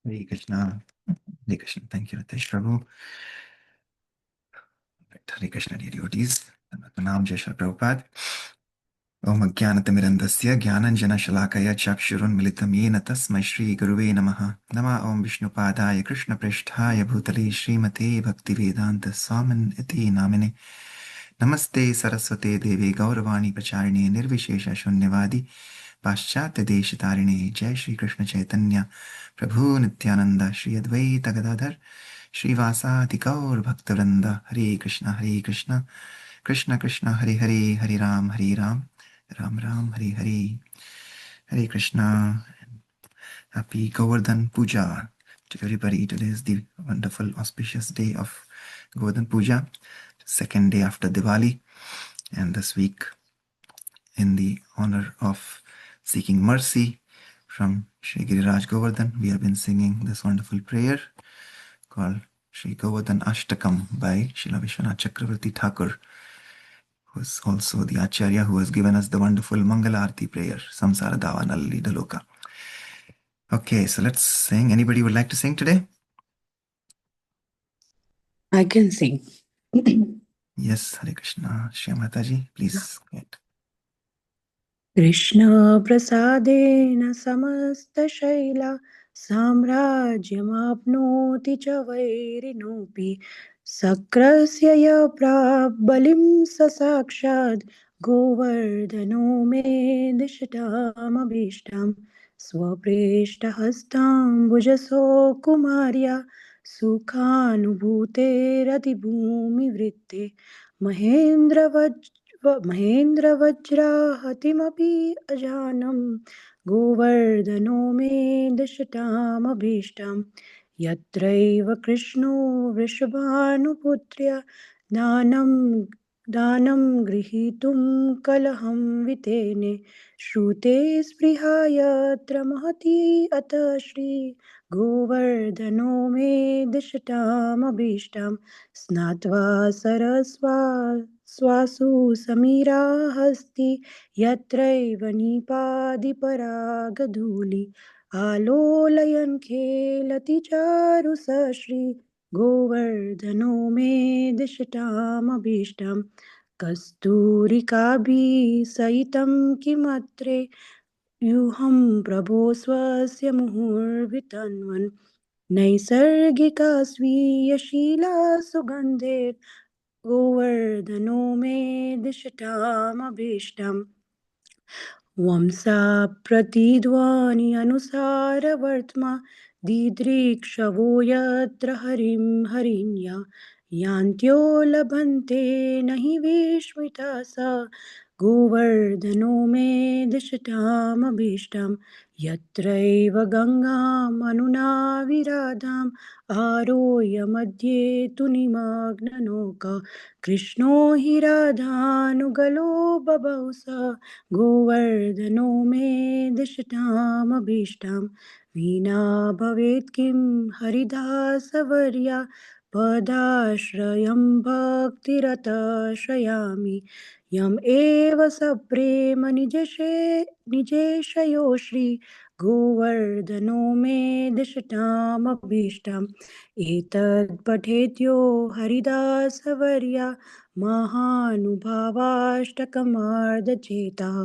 Hare Krishna. Hare Krishna. Thank you, Ritesh Prabhu. Hare Krishna, dear devotees. Pranam Jai Shri Prabhupada. Om Ajnanatimirandasya Jnananjana-shalakaya Chakshurunmilitam Yena Tasmai Shri Guruve Namaha. Nama Om Vishnupadaya Krishna Prishthaya Bhutale Srimate Bhaktivedanta Swamin Iti Namine. Namaste Saraswate Devi Gauravani Pacharine Nirvishesha Shunyavadi Paschatya Deshitarine Jai Shri Krishna Chaitanya Prabhu Nityananda Shri Advaita Gadadhar Srivasadi Gaur Bhaktivinoda Hare Krishna Hare Krishna Krishna Krishna Hare Hare Hare Ram Hare Ram Ram Ram Hare Hare Hare Krishna. Happy Govardhan Puja to everybody. Today is the wonderful auspicious day of Govardhan Puja, second day after Diwali, and this week in the honor of seeking mercy from Shri Giriraj Govardhan, we have been singing this wonderful prayer called Shri Govardhan Ashtakam by Srila Vishwanath Chakravarti Thakur, who is also the Acharya who has given us the wonderful Mangala Arati prayer, Samsara Davanalli Daloka. Okay, so let's sing. Anybody would like to sing today? I can sing. Yes, Hare Krishna. Shri Mataji, please. Krishna prasadena samastashayla samrajyamapnoti cha vairinopi sakrasya ya prabbalim sasakshad govardhano me dishatamabhishtam swapreshthahastam bhujaso kumarya sukhanubhuterati vritte महेन्द्रवज्राहतिमपि अजानं गोवर्धनो मे दशतामभीष्टं यत्रैव कृष्णो वृषभानुपुत्र्य दानं गृहीतुं कलहं वितेने श्रुते स्पृहा यत्र महती अतः श्री गोवर्धनो मे दिशतामभीष्टं स्नात्वा सरस्वा स्वासु समीरा हस्ति यत्रैव निपादिपरागधूलि आलोलयन् खेलति चारु स श्री गोवर्धनो मे दिशतामभीष्टं कस्तूरिकाभिः सहितं किमत्रे व्यूहं प्रभो स्वस्य मुहुर्वितन्वन् नैसर्गिका स्वीयशीला सुगन्धे गोवर्धनो मे दिशतामभीष्टम् वंसा प्रतिध्वनि अनुसारवर्त्मा दिदृक्षवो यत्र हरिं हरिण्या यान्त्यो लभन्ते न हि विस्मृता स गोवर्धनो मे दिशतामभीष्टं यत्रैव गङ्गामनुना विराधाम् आरोह्य मध्ये तु निमग्ननौका कृष्णो हि राधानुगलो बभौ स गोवर्धनो मे दिशतामभीष्टं विना भवेत् किं हरिदासवर्या पदाश्रयं भक्तिरताश्रयामि यम् एव सप्रेम निजेशयो श्री गोवर्धनो मे दिशतामभीष्टम् एतत् पठेद्यो हरिदासवर्या महानुभावाष्टकमार्धचेतः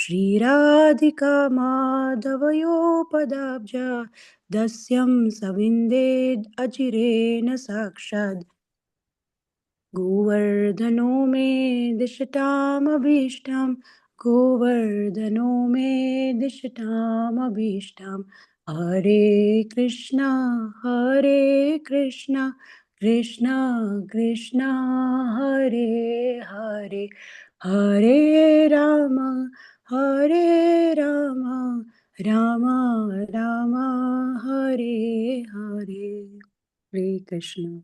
श्रीराधिका माधवयोपदाब्ज दस्यं सविन्देद् अचिरेण साक्षात् गोवर्धनो मे दिशतामभीष्टं गोवर्धनो मे दिशतामभीष्टं हरे Krishna Krishna Krishna Hare Hare Hare Ram Ram Ram Hare Hare Hare Krishna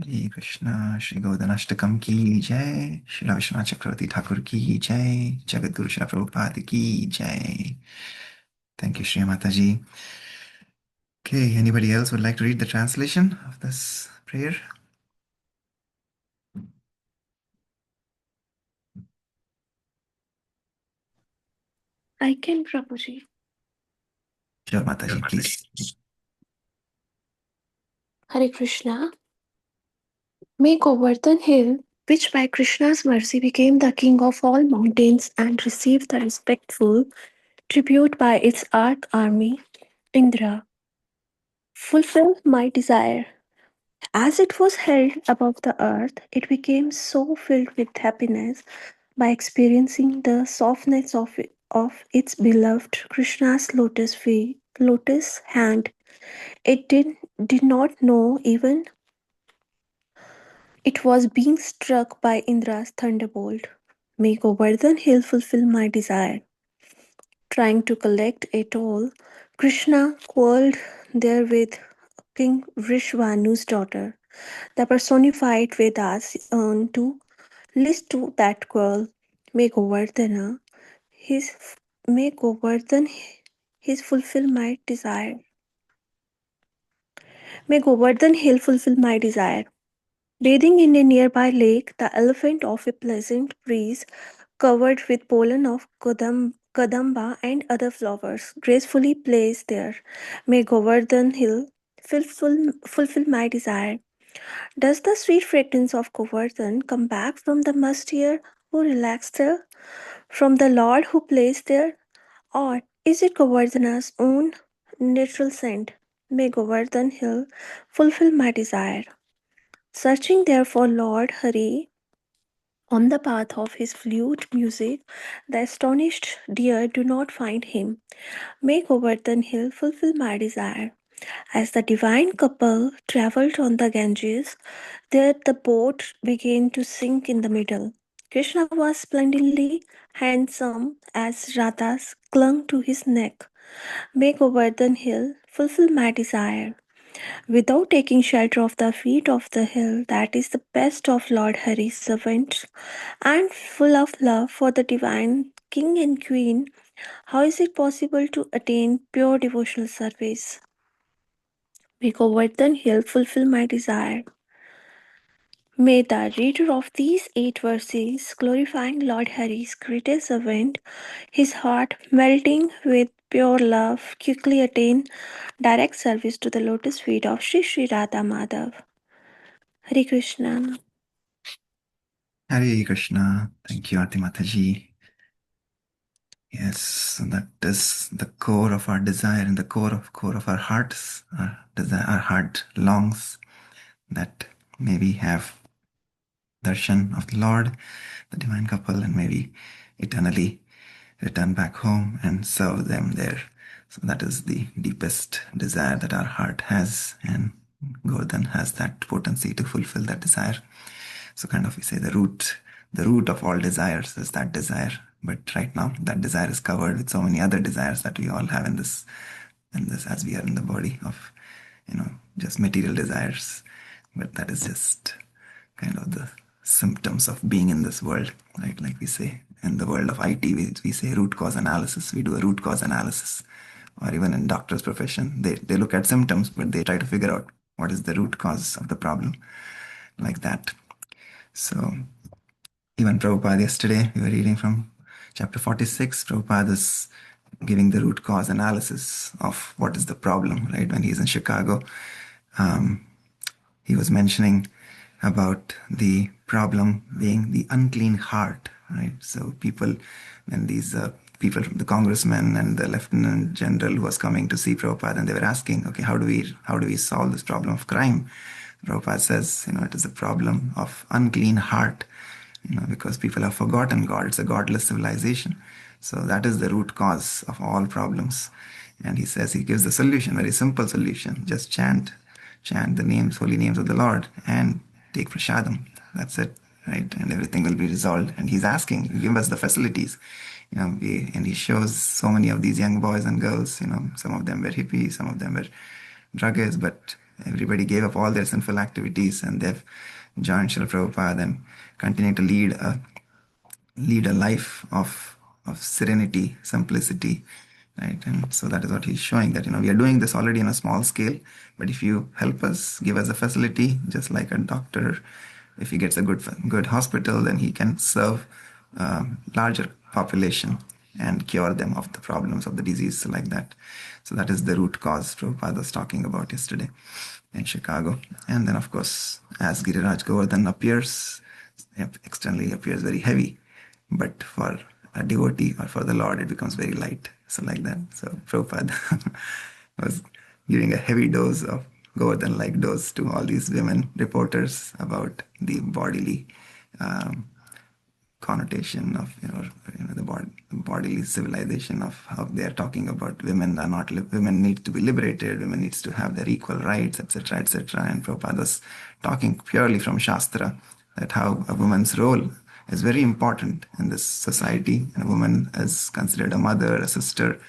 Hare Krishna. Shri Govardhan Ashtakam ki jai. Shri Vishwanath Chakravarti Thakur ki jai. Jagadguru Shri Prabhupada ki jai. Thank you, Shri Mataji. Okay, anybody else would like to read the translation of this prayer? I can, Prabhuji. Sure, Mataji, please. Hare Krishna. May Govardhan Hill, which by Krishna's mercy became the king of all mountains and received the respectful tribute by its arch army, Indra, fulfill my desire. As it was held above the earth, it became so filled with happiness by experiencing the softness of its beloved Krishna's lotus hand. It did not know even it was being struck by Indra's thunderbolt. May Govardhan Hill fulfill my desire. Trying to collect a toll, Krishna quarreled there with King Vrishvanu's daughter. The personified Vedas to list to that quarrel. May Govardhana his may Govardhan his fulfill my desire. May Govardhan Hill fulfill my desire. Bathing in a nearby lake, the elephant of a pleasant breeze, covered with pollen of kadamba and other flowers, gracefully plays there. May Govardhan Hill fulfill my desire. Does the sweet fragrance of Govardhan come back from the musty air who relaxed there, from the Lord who plays there, or is it Govardhana's own natural scent? May Govardhan Hill fulfill my desire. Searching there for Lord Hari on the path of his flute music, the astonished deer do not find him. May Govardhan Hill fulfill my desire. As the divine couple travelled on the Ganges, there the boat began to sink in the middle. Krishna was splendidly handsome as Radha clung to his neck. May Govardhan Hill fulfill my desire. Without taking shelter of the feet of the hill that is the best of Lord Hari's servants, and full of love for the divine king and queen, how is it possible to attain pure devotional service? May Govardhan Hill fulfill my desire. May the reader of these 8 verses, glorifying Lord Hari's greatest servant, his heart melting with pure love, quickly attain direct service to the lotus feet of Sri Sri Radha Madhav. Hare Krishna. Hare Krishna. Thank you, Aarti Mataji. Yes, so that is the core of our desire and the core of our hearts. Our desire, our heart longs that maybe have darshan of the Lord, the divine couple, and maybe eternally return back home and serve them there. So that is the deepest desire that our heart has, and Govardhan has that potency to fulfill that desire. So kind of we say the root of all desires is that desire. But right now that desire is covered with so many other desires that we all have in this as we are in the body of, just material desires. But that is just kind of the symptoms of being in this world, right? Like we say in the world of IT, we say root cause analysis. We do a root cause analysis. Or even in doctor's profession, they look at symptoms, but they try to figure out what is the root cause of the problem, like that. So even Prabhupada, yesterday we were reading from chapter 46. Prabhupada is giving the root cause analysis of what is the problem, right? When he's in Chicago, he was mentioning about the problem being the unclean heart, right? So people, when these people, the congressman and the lieutenant general who was coming to see Prabhupada, and they were asking, okay, how do we solve this problem of crime? Prabhupada says, it is a problem of unclean heart, because people have forgotten God. It's a godless civilization. So that is the root cause of all problems. And he says, he gives the solution, very simple solution. Just chant the names, holy names of the Lord, and take prasadam. That's it, right? And everything will be resolved. And he's asking, give us the facilities. And he shows so many of these young boys and girls, some of them were hippies, some of them were druggists, but everybody gave up all their sinful activities and they've joined Srila Prabhupada and continue to lead a life of serenity, simplicity, right? And so that is what he's showing, that we are doing this already on a small scale, but if you help us, give us a facility, just like a doctor, if he gets a good hospital, then he can serve larger population and cure them of the problems of the disease, like that. So that is the root cause Prabhupada was talking about yesterday. in Chicago. And then, of course, as Giriraj Govardhan appears, externally appears very heavy, but for a devotee or for the Lord, it becomes very light. So, like that. So, Prabhupada was giving a heavy dose of Govardhan like dose to all these women reporters about the bodily um, connotation of the bodily civilization of how they are talking about women are not women need to be liberated, women needs to have their equal rights, etc., etc. And Prabhupada was talking purely from Shastra that how a woman's role is very important in this society, and a woman is considered a mother, a sister,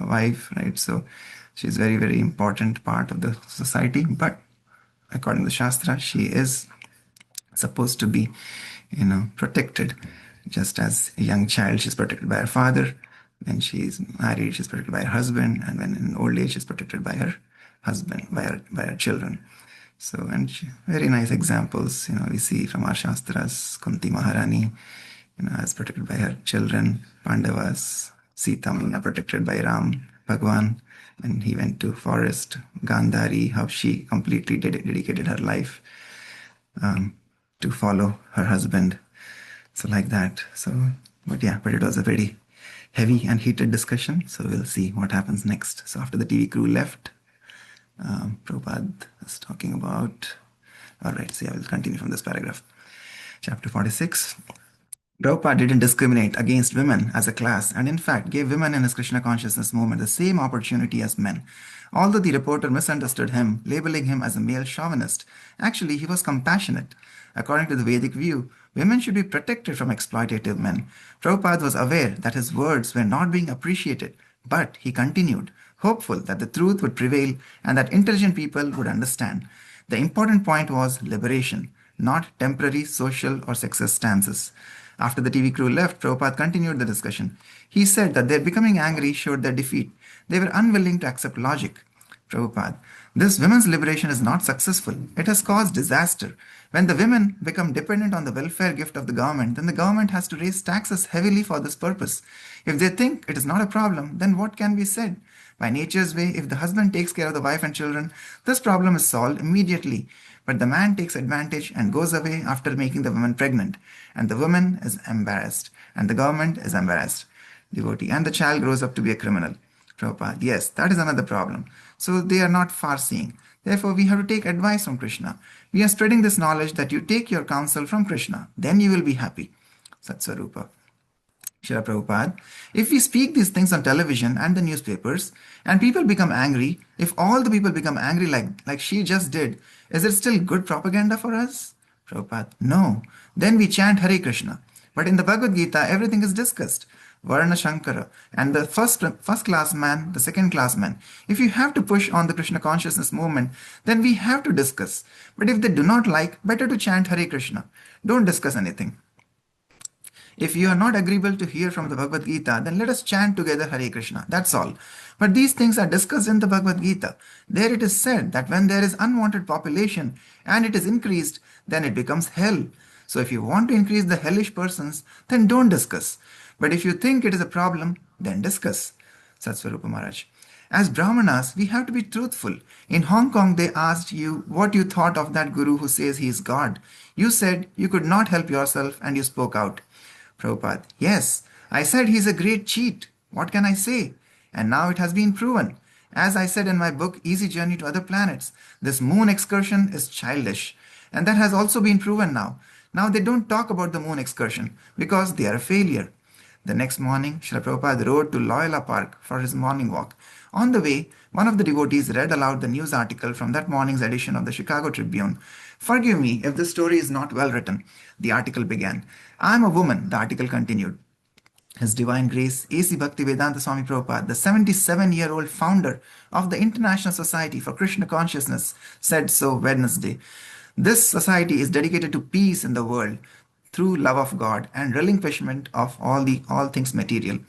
a wife, right? So she's very, very important part of the society, but according to Shastra, she is supposed to be, protected. Just as a young child, she's protected by her father. When she's married, she's protected by her husband, and when in old age, she's protected by her husband, by her children. So, and very nice examples, we see from our Shastras. Kunti Maharani, is protected by her children. Pandavas, Sita Muna protected by Ram Bhagwan, and he went to forest. Gandhari, how she completely dedicated her life to follow her husband. So like that. But it was a very heavy and heated discussion. So we'll see what happens next. So after the TV crew left, Prabhupada is talking about. All right, so I will continue from this paragraph. Chapter 46. Prabhupada didn't discriminate against women as a class, and in fact gave women in his Krishna consciousness movement the same opportunity as men. Although the reporter misunderstood him, labeling him as a male chauvinist, actually he was compassionate. According to the Vedic view, women should be protected from exploitative men. Prabhupada was aware that his words were not being appreciated, but he continued, hopeful that the truth would prevail and that intelligent people would understand. The important point was liberation, not temporary social or sexist stances. After the TV crew left, Prabhupada continued the discussion. He said that their becoming angry showed their defeat. They were unwilling to accept logic. Prabhupada, this women's liberation is not successful. It has caused disaster. When the women become dependent on the welfare gift of the government, then the government has to raise taxes heavily for this purpose. If they think it is not a problem, then what can be said? By nature's way, if the husband takes care of the wife and children, this problem is solved immediately. But the man takes advantage and goes away after making the woman pregnant, and the woman is embarrassed, and the government is embarrassed. Devotee, and the child grows up to be a criminal. Prabhupada, yes, that is another problem. So they are not far-seeing. Therefore, we have to take advice from Krishna. We are spreading this knowledge that you take your counsel from Krishna. Then you will be happy. Satsvarupa. Srila Prabhupada, if we speak these things on television and the newspapers, and people become angry, if all the people become angry like she just did, is it still good propaganda for us? Prabhupada, no. Then we chant Hare Krishna. But in the Bhagavad Gita, everything is discussed. Varna Shankara, and the first class man, the second class man. If you have to push on the Krishna consciousness movement, then we have to discuss. But if they do not like, better to chant Hare Krishna. Don't discuss anything. If you are not agreeable to hear from the Bhagavad Gita, then let us chant together Hare Krishna. That's all. But these things are discussed in the Bhagavad Gita. There it is said that when there is unwanted population and it is increased, then it becomes hell. So if you want to increase the hellish persons, then don't discuss. But if you think it is a problem, then discuss. Satsvarupa Maharaj. As Brahmanas, we have to be truthful. In Hong Kong, they asked you what you thought of that guru who says he is God. You said you could not help yourself and you spoke out. Prabhupada, yes, I said he's a great cheat. What can I say? And now it has been proven. As I said in my book, Easy Journey to Other Planets, this moon excursion is childish. And that has also been proven now. Now they don't talk about the moon excursion because they are a failure. The next morning, Srila Prabhupada rode to Loyola Park for his morning walk. On the way, one of the devotees read aloud the news article from that morning's edition of the Chicago Tribune. Forgive me if this story is not well written. The article began. I am a woman, the article continued. His Divine Grace, A.C. Bhaktivedanta Swami Prabhupada, the 77-year-old founder of the International Society for Krishna Consciousness, said so Wednesday. This society is dedicated to peace in the world through love of God and relinquishment of all things material.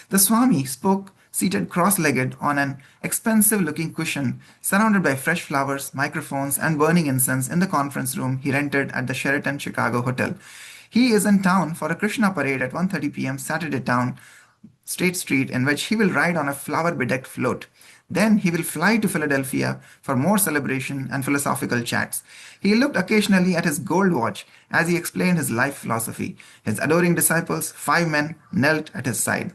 The Swami spoke seated cross-legged on an expensive-looking cushion, surrounded by fresh flowers, microphones, and burning incense in the conference room he rented at the Sheraton Chicago Hotel. He is in town for a Krishna parade at 1:30 p.m. Saturday town State Street, in which he will ride on a flower-bedecked float. Then he will fly to Philadelphia for more celebration and philosophical chats. He looked occasionally at his gold watch as he explained his life philosophy. His adoring disciples, 5 men, knelt at his side.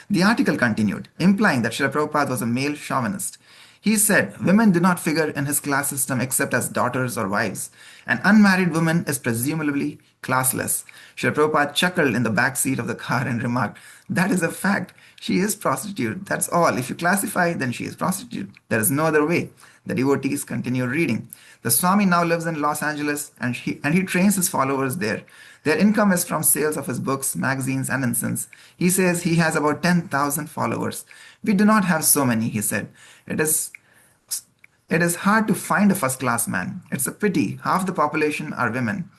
The article continued, implying that Srila Prabhupada was a male chauvinist. He said women do not figure in his class system except as daughters or wives. An unmarried woman is presumably classless. Srila Prabhupada chuckled in the back seat of the car and remarked, "That is a fact. She is prostitute. That's all. If you classify, then she is prostitute. There is no other way." The devotees continued reading. The Swami now lives in Los Angeles and he trains his followers there. Their income is from sales of his books, magazines, and incense. He says he has about 10,000 followers. "We do not have so many," he said. It is hard to find a first class man. It's a pity. Half the population are women.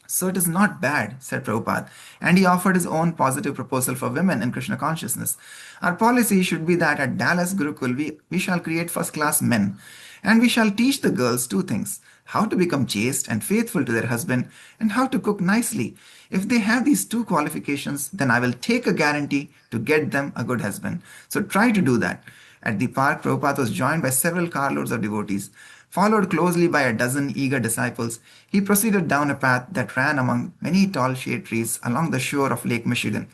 "So it is not bad," said Prabhupada, and he offered his own positive proposal for women in Krishna consciousness. "Our policy should be that at Dallas Gurukul we shall create first class men, and we shall teach the girls two things: how to become chaste and faithful to their husband, and how to cook nicely. If they have these two qualifications, then I will take a guarantee to get them a good husband. So try to do that." At the park, Prabhupada was joined by several carloads of devotees. Followed closely by a dozen eager disciples, he proceeded down a path that ran among many tall shade trees along the shore of Lake Michigan.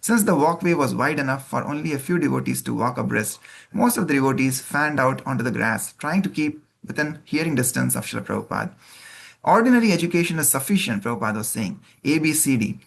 Since the walkway was wide enough for only a few devotees to walk abreast, most of the devotees fanned out onto the grass, trying to keep within hearing distance of Srila Prabhupada. "Ordinary education is sufficient," Prabhupada was saying. "A, B, C, D.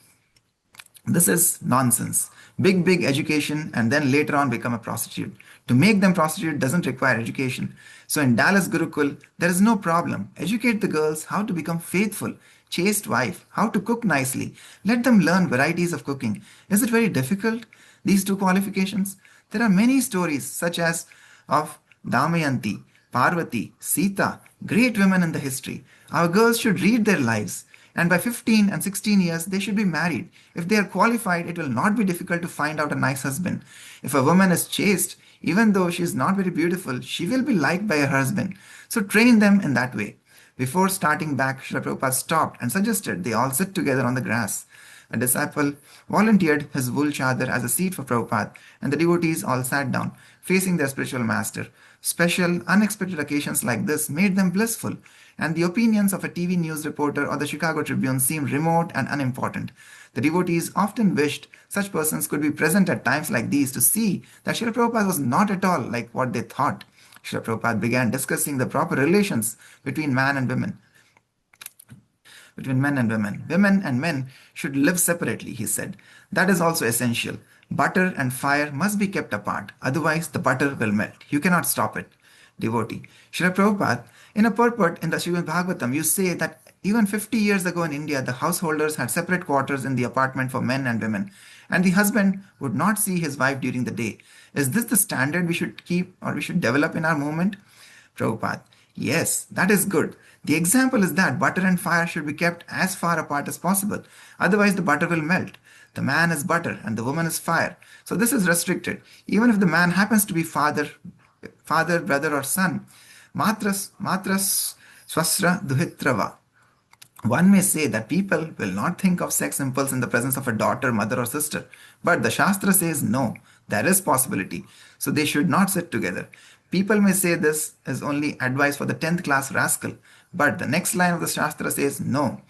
This is nonsense. Big education and then later on become a prostitute. To make them prostitute doesn't require education. So in Dallas Gurukul, there is no problem. Educate the girls how to become faithful, chaste wife, how to cook nicely. Let them learn varieties of cooking. Is it very difficult? These two qualifications? There are many stories such as of Damayanti, Parvati, Sita, great women in the history. Our girls should read their lives. And by 15 and 16 years, they should be married. If they are qualified, it will not be difficult to find out a nice husband. If a woman is chaste, even though she is not very beautiful, she will be liked by her husband. So train them in that way." Before starting back, Srila Prabhupada stopped and suggested they all sit together on the grass. A disciple volunteered his wool chadar as a seat for Prabhupada, and the devotees all sat down, facing their spiritual master. Special, unexpected occasions like this made them blissful, and the opinions of a TV news reporter or the Chicago Tribune seemed remote and unimportant. The devotees often wished such persons could be present at times like these to see that Srila Prabhupada was not at all like what they thought. Srila Prabhupada began discussing the proper relations between man and women. Between men and women. Women and men should live separately, he said. That is also essential. Butter and fire must be kept apart, otherwise the butter will melt. You cannot stop it. Devotee. Srila Prabhupada, in a purport in the Srimad Bhagavatam, you say that even 50 years ago in India, the householders had separate quarters in the apartment for men and women, and the husband would not see his wife during the day. Is this the standard we should keep or we should develop in our movement? Prabhupada. Yes, that is good. The example is that butter and fire should be kept as far apart as possible. Otherwise, the butter will melt. The man is butter and the woman is fire. So this is restricted. Even if the man happens to be father, brother, or son. Matras swasra duhitrava. One may say that people will not think of sex impulse in the presence of a daughter, mother, or sister. But the Shastra says no, there is possibility. So they should not sit together. People may say this is only advice for the 10th class rascal. But the next line of the Shastra says no.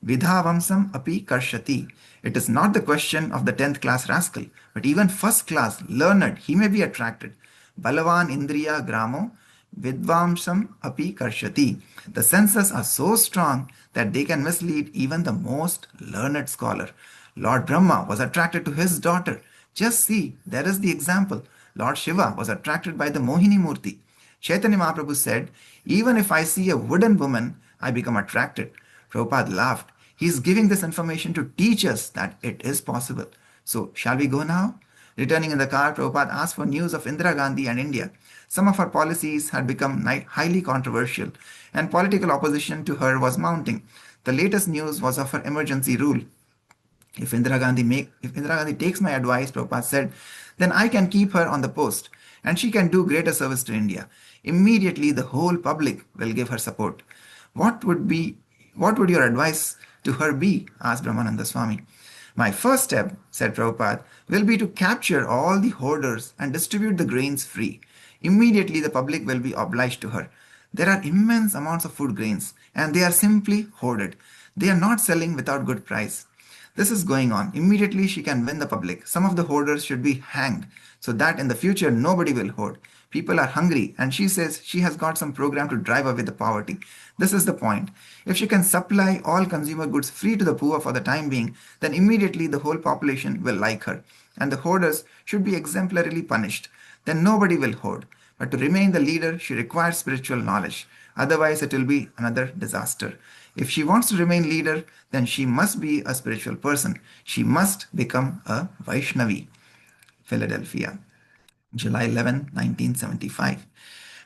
Vidhavamsam api karshati. It is not the question of the 10th class rascal, but even first class, learned, he may be attracted. Balavan indriya gramo vidvamsam api karshati. The senses are so strong that they can mislead even the most learned scholar. Lord Brahma was attracted to his daughter. Just see, there is the example. Lord Shiva was attracted by the Mohini Murti. Chaitanya Mahaprabhu said, even if I see a wooden woman, I become attracted. Prabhupada laughed. He is giving this information to teach us that it is possible. So, shall we go now? Returning in the car, Prabhupada asked for news of Indira Gandhi and India. Some of her policies had become highly controversial, and political opposition to her was mounting. The latest news was of her emergency rule. If Indira Gandhi takes my advice, Prabhupada said, then I can keep her on the post, and she can do greater service to India. Immediately, the whole public will give her support. What would your advice to her be? Asked Brahmananda Swami. My first step, said Prabhupada, will be to capture all the hoarders and distribute the grains free. Immediately, the public will be obliged to her. There are immense amounts of food grains, and they are simply hoarded. They are not selling without good price. This is going on. Immediately, she can win the public. Some of the hoarders should be hanged so that in the future nobody will hoard. People are hungry, and she says she has got some program to drive away the poverty. This is the point. If she can supply all consumer goods free to the poor for the time being, then immediately the whole population will like her, and the hoarders should be exemplarily punished. Then nobody will hoard. But to remain the leader, she requires spiritual knowledge. Otherwise, it will be another disaster. If she wants to remain leader, then she must be a spiritual person. She must become a Vaishnavi. Philadelphia, July 11, 1975.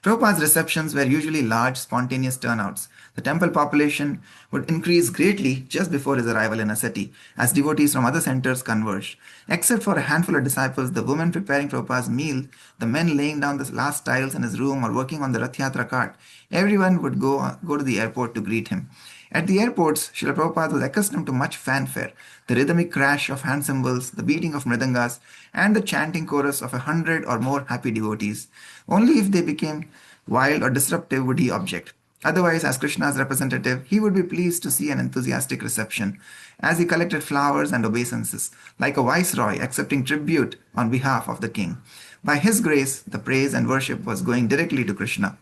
Prabhupada's receptions were usually large, spontaneous turnouts. The temple population would increase greatly just before his arrival in a city, as devotees from other centers converged. Except for a handful of disciples, the women preparing Prabhupada's meal, the men laying down the last tiles in his room or working on the Rath Yatra cart, everyone would go to the airport to greet him. At the airports, Srila Prabhupada was accustomed to much fanfare, the rhythmic crash of hand cymbals, the beating of mridangas, and the chanting chorus of 100 or more happy devotees. Only if they became wild or disruptive would he object. Otherwise, as Krishna's representative, he would be pleased to see an enthusiastic reception, as he collected flowers and obeisances, like a viceroy accepting tribute on behalf of the king. By his grace, the praise and worship was going directly to Krishna.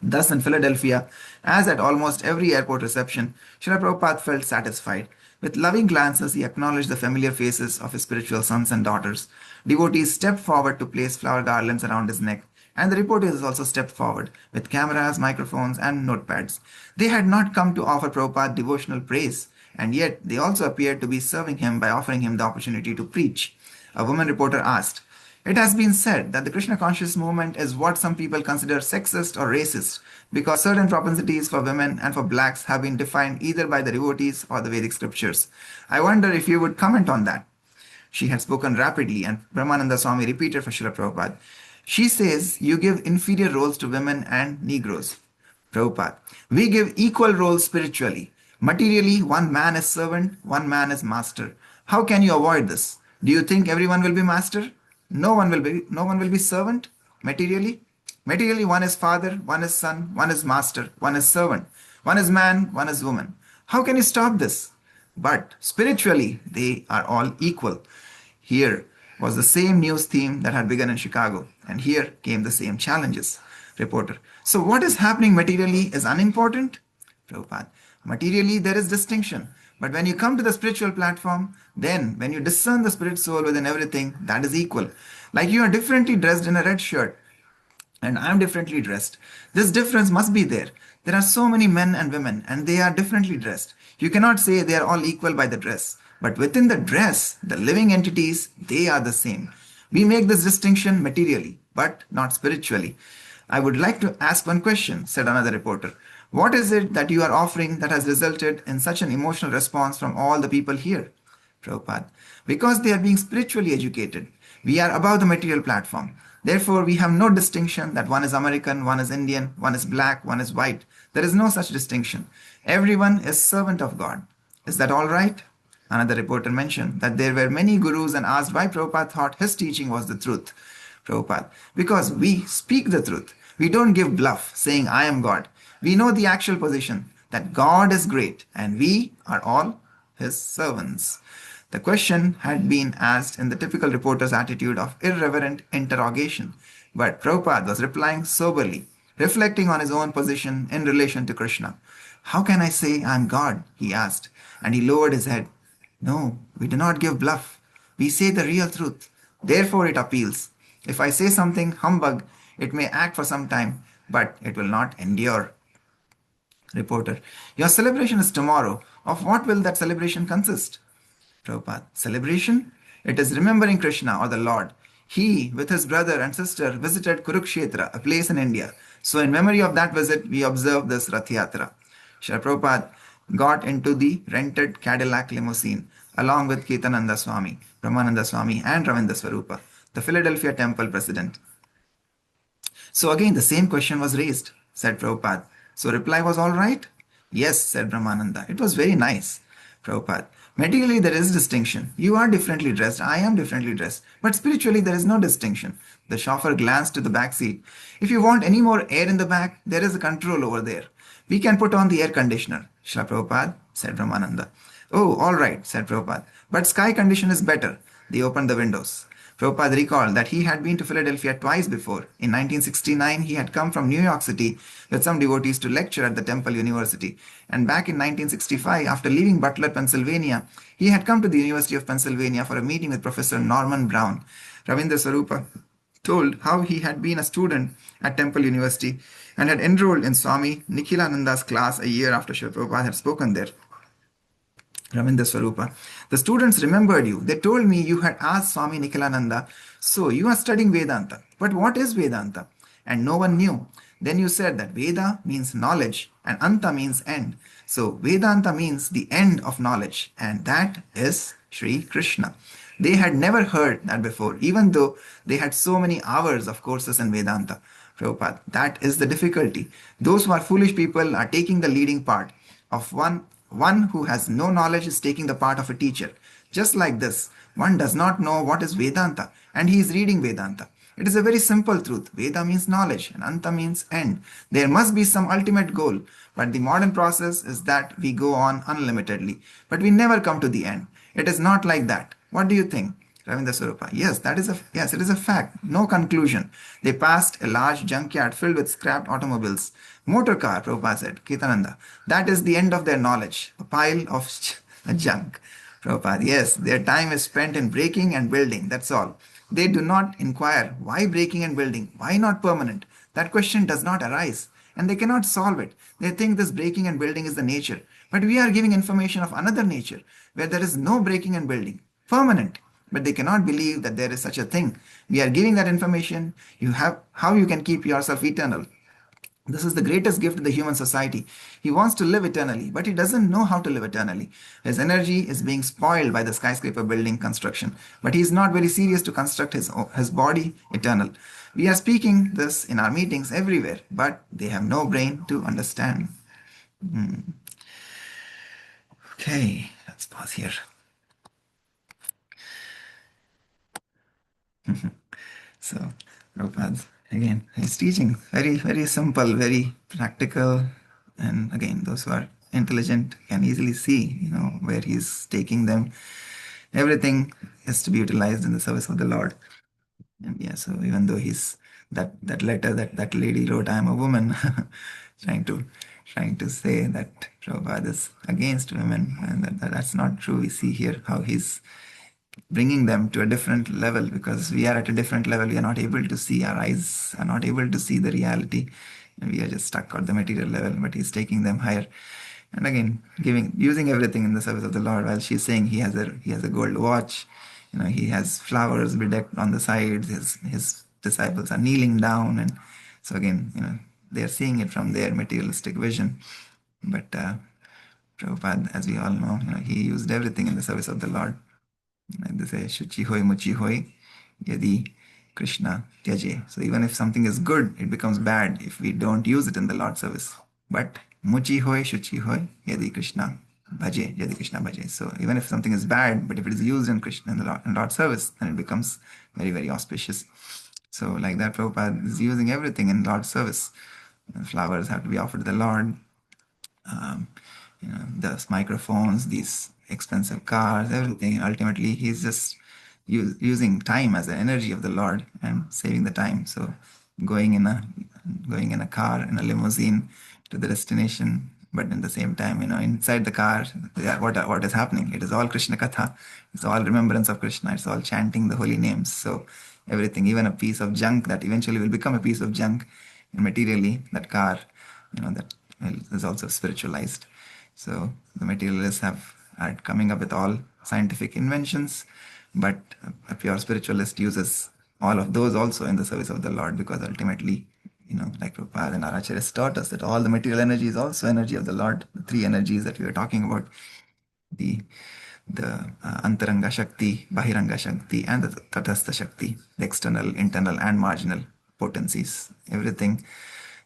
Thus, in Philadelphia, as at almost every airport reception, Srila Prabhupada felt satisfied. With loving glances, he acknowledged the familiar faces of his spiritual sons and daughters. Devotees stepped forward to place flower garlands around his neck, and the reporters also stepped forward with cameras, microphones, and notepads. They had not come to offer Prabhupada devotional praise, and yet they also appeared to be serving him by offering him the opportunity to preach. A woman reporter asked, "It has been said that the Krishna conscious movement is what some people consider sexist or racist because certain propensities for women and for blacks have been defined either by the devotees or the Vedic scriptures. I wonder if you would comment on that." She had spoken rapidly, and Brahmananda Swami repeated for Srila Prabhupada. "She says you give inferior roles to women and Negroes." Prabhupada, "We give equal roles spiritually. Materially, one man is servant, one man is master. How can you avoid this? Do you think everyone will be master? No one will be servant materially. Materially, one is father, one is son, one is master, one is servant, one is man, one is woman. How can you stop this? But spiritually, they are all equal." Here was the same news theme that had begun in Chicago, and here came the same challenges. Reporter, "So what is happening materially is unimportant?" Prabhupada, "Materially there is distinction, but when you come to the spiritual platform, then when you discern the spirit soul within everything, that is equal. Like you are differently dressed in a red shirt, and I'm differently dressed. This difference must be there. There are so many men and women, and they are differently dressed. You cannot say they are all equal by the dress. But within the dress, the living entities, they are the same. We make this distinction materially, but not spiritually." "I would like to ask one question," said another reporter. "What is it that you are offering that has resulted in such an emotional response from all the people here?" Prabhupada, "Because they are being spiritually educated. We are above the material platform. Therefore, we have no distinction that one is American, one is Indian, one is black, one is white. There is no such distinction. Everyone is servant of God. Is that all right?" Another reporter mentioned that there were many gurus and asked why Prabhupada thought his teaching was the truth. Prabhupada, "Because we speak the truth. We don't give bluff saying I am God. We know the actual position that God is great and we are all his servants." The question had been asked in the typical reporter's attitude of irreverent interrogation, but Prabhupada was replying soberly, reflecting on his own position in relation to Krishna. "How can I say I am God?" he asked, and he lowered his head. "No, we do not give bluff. We say the real truth. Therefore it appeals. If I say something humbug, it may act for some time, but it will not endure." Reporter, "Your celebration is tomorrow. Of what will that celebration consist?" Prabhupada, "Celebration? It is remembering Krishna or the Lord. He, with his brother and sister, visited Kurukshetra, a place in India. So, in memory of that visit, we observe this Rath Yatra." Srila Prabhupada got into the rented Cadillac limousine along with Ketananda Swami, Brahmananda Swami, and Ravindra Swarupa, the Philadelphia temple president. "So again the same question was raised," said Prabhupada. "So reply was all right?" "Yes," said Brahmananda. "It was very nice." Prabhupada, Materially, there is distinction. You are differently dressed, I am differently dressed. But spiritually, there is no distinction. The chauffeur glanced to the back seat. If you want any more air in the back, there is a control over there. We can put on the air conditioner, Srila Prabhupada, said Ramananda. Oh, all right, said Prabhupada. But sky condition is better. They opened the windows. Prabhupada recalled that he had been to Philadelphia twice before. In 1969, he had come from New York City with some devotees to lecture at the Temple University. And back in 1965, after leaving Butler, Pennsylvania, he had come to the University of Pennsylvania for a meeting with Professor Norman Brown. Ravindra Swarupa told how he had been a student at Temple University and had enrolled in Swami Nikhilananda's class a year after Srila Prabhupada had spoken there. Ravindra Swarupa. The students remembered you. They told me you had asked Swami Nikhilananda, so you are studying Vedanta. But what is Vedanta? And no one knew. Then you said that Veda means knowledge and Anta means end. So Vedanta means the end of knowledge, and that is Sri Krishna. They had never heard that before, even though they had so many hours of courses in Vedanta. Prabhupada, that is the difficulty. Those who are foolish people are taking the leading part of one who has no knowledge is taking the part of a teacher. Just like this, one does not know what is Vedanta and he is reading Vedanta. It is a very simple truth. Veda means knowledge and Anta means end. There must be some ultimate goal, but the modern process is that we go on unlimitedly, but we never come to the end. It is not like that. What do you think? Ravindra Swarupa. Yes, it is a fact. No conclusion. They passed a large junkyard filled with scrapped automobiles. Motor car, Prabhupada said, Ketananda. That is the end of their knowledge. A pile of junk. Prabhupada, yes, their time is spent in breaking and building. That's all. They do not inquire why breaking and building, why not permanent. That question does not arise, and they cannot solve it. They think this breaking and building is the nature. But we are giving information of another nature, where there is no breaking and building, permanent. But they cannot believe that there is such a thing. We are giving that information. You have how you can keep yourself eternal. This is the greatest gift in the human society. He wants to live eternally, but he doesn't know how to live eternally. His energy is being spoiled by the skyscraper building construction, but he is not very serious to construct his body eternal. We are speaking this in our meetings everywhere, but they have no brain to understand. Okay, let's pause here. So, Prabhupada, again, his teaching, very, very simple, very practical. And again, those who are intelligent can easily see, where he's taking them. Everything is to be utilized in the service of the Lord. And yeah, so even though he's that letter that lady wrote, I am a woman, trying to say that Prabhupada is against women, and that's not true. We see here how he's bringing them to a different level, because we are at a different level. We are not able to see, our eyes are not able to see the reality, and we are just stuck at the material level, but he's taking them higher. And again, using everything in the service of the Lord. While she's saying he has a gold watch, he has flowers bedecked on the sides, his disciples are kneeling down, and so again, they are seeing it from their materialistic vision. But Prabhupada, as we all know, he used everything in the service of the Lord. Like they say, Shuchi hoy, Muchi hoy, Yadi Krishna Tyaje. So even if something is good, it becomes bad if we don't use it in the Lord service. But Muchi hoy, Shuchi hoy, Yadi Krishna Bhaje, Yadi Krishna Bhaje. So even if something is bad, but if it is used in Krishna in Lord service, then it becomes very, very auspicious. So like that, Prabhupada is using everything in Lord service. Flowers have to be offered to the Lord. Those microphones, these expensive cars, everything. Ultimately, he's just using time as the energy of the Lord and saving the time. So going in a car, in a limousine to the destination, but in the same time, inside the car, what is happening? It is all Krishna Katha. It's all remembrance of Krishna. It's all chanting the holy names. So everything, even a piece of junk that eventually will become a piece of junk, and materially, that car, that is also spiritualized. So the materialists are coming up with all scientific inventions, but a pure spiritualist uses all of those also in the service of the Lord, because ultimately, like Prabhupada and our Acharyas taught us, that all the material energy is also energy of the Lord. The three energies that we were talking about, the Antaranga Shakti, Bahiranga Shakti, and the Tatastha Shakti, the external, internal, and marginal potencies. Everything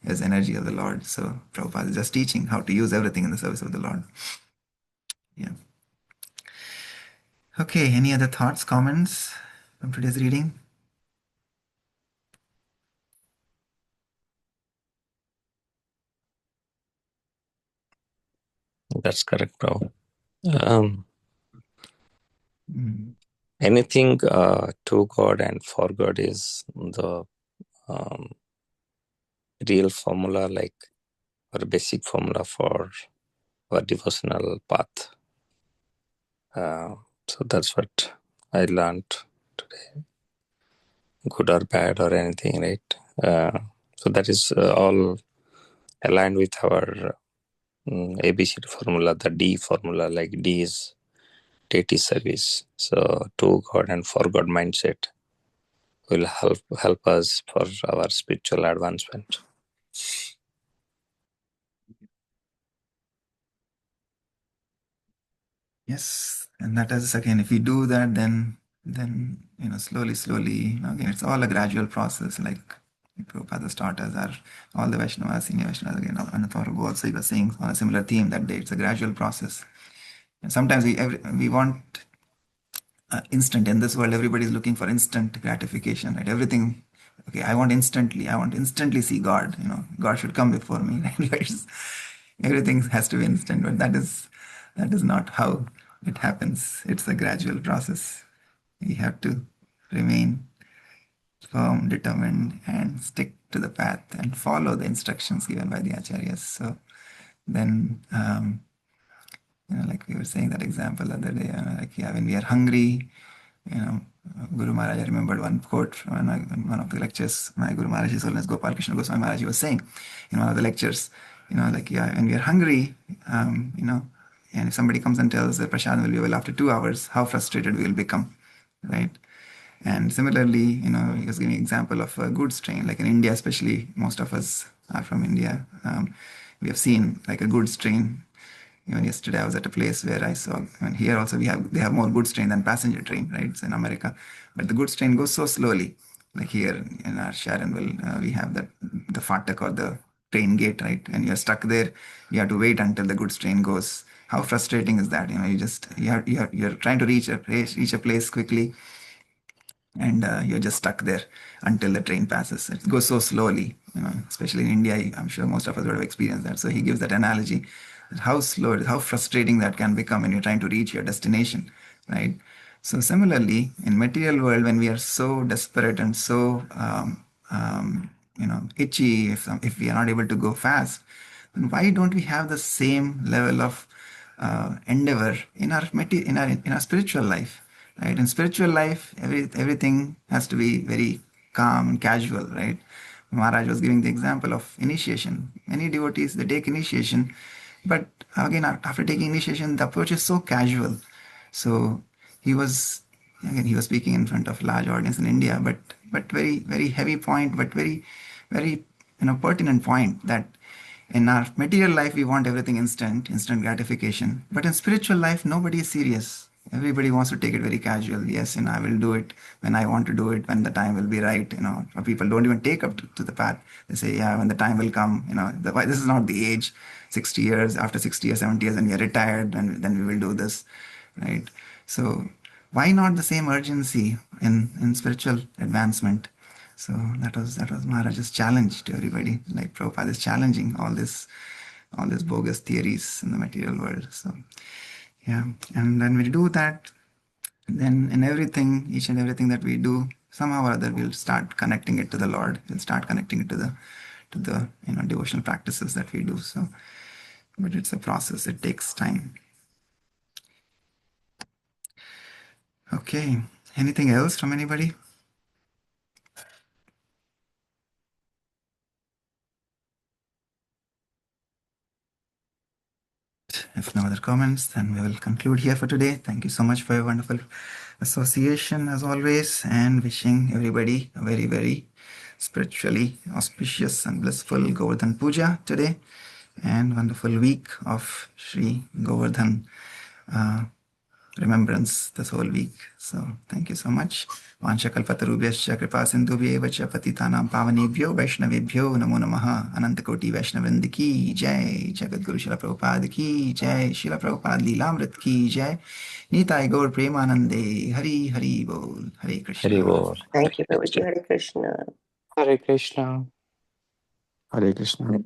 is energy of the Lord. So Prabhupada is just teaching how to use everything in the service of the Lord. Yeah. Okay, any other thoughts, comments from today's reading? That's correct, bro. Um, Mm. anything to God and for God is the um, real formula, like, or basic formula for our devotional path. So that's what I learned today, good or bad or anything, right? So that is all aligned with our ABCD formula, the D formula, like D is deity service. So to God and for God mindset will help us for our spiritual advancement. Yes, and that is again, if we do that, then slowly, again, it's all a gradual process. Like Prabhupada's taught us, are all the Vaishnavas, senior Vaishnavas, again, and Prabhu also he was saying on a similar theme that day. It's a gradual process, and sometimes we want instant. In this world, everybody is looking for instant gratification, right? Everything. Okay, I want instantly. I want instantly see God. God should come before me. Right? Everything has to be instant, but that is not how it happens. It's a gradual process. We have to remain firm, determined, and stick to the path and follow the instructions given by the acharyas. So then, like we were saying that example the other day, like yeah, when we are hungry, you know, Guru Maharaj, I remembered one quote from one of the lectures. My Guru Maharaj, His Holiness Gopal Krishna Goswami Maharaj, he was saying in one of the lectures, like, yeah, when we are hungry, and if somebody comes and tells that prasad will be available after 2 hours, how frustrated we will become, right? And similarly, he was giving an example of a goods train, like in India, especially, most of us are from India. We have seen like a goods train. Even yesterday, I was at a place where I saw, and here also they have more goods train than passenger train, right? It's in America, but the goods train goes so slowly. Like here in our Sharonville, we have the fatak or the train gate, right? And you're stuck there. You have to wait until the goods train goes. How frustrating is that? You're trying to reach a place quickly, and you're just stuck there until the train passes. It goes so slowly, especially in India. I'm sure most of us would have experienced that. So he gives that analogy, that how slow, how frustrating that can become when you're trying to reach your destination, right? So similarly, in material world, when we are so desperate and so itchy, if we are not able to go fast, then why don't we have the same level of endeavor in our spiritual life? Right? In spiritual life, everything has to be very calm and casual, right? Maharaj was giving the example of initiation. Many devotees, they take initiation, but again, after taking initiation, the approach is so casual. So he was he was speaking in front of large audience in India, but very very heavy point, but very very pertinent point, that in our material life we want everything instant gratification, but in spiritual life nobody is serious. Everybody wants to take it very casual. Yes, I will do it when I want to do it, when the time will be right. Or people don't even take up to the path. They say, yeah, when the time will come. This is not the age. 60 years, after 60 or 70 years, and we are retired, and then we will do this, right? So why not the same urgency in spiritual advancement? So that was Maharaj's challenge to everybody. Like Prabhupada is challenging all these bogus theories in the material world. So yeah, and when we do that, then in everything, each and everything that we do, somehow or other, we'll start connecting it to the Lord. We'll start connecting it to the devotional practices that we do. So, but it's a process. It takes time. Okay. Anything else from anybody? If no other comments, then we will conclude here for today. Thank you so much for your wonderful association as always, and wishing everybody a very, very spiritually auspicious and blissful Govardhan Puja today, and wonderful week of Sri Govardhan remembrance this whole week. So thank you so much. Vanchakalpatarubhyascha kripa sindhubhyev cha patitanam pavanebhyo vaishnavebhyo namo namaha. Anantakoti Vaishnavrind ki jai. Jagadguru Srila Prabhupada ki jai. Srila Prabhupada Leelamrit ki jai. Nitai Gaur Premanande. Hari Hari Bol. Hare Hari Krishna. Bol. Thank you, Prabhuji. Hare Krishna. Hare Krishna. Hare Krishna.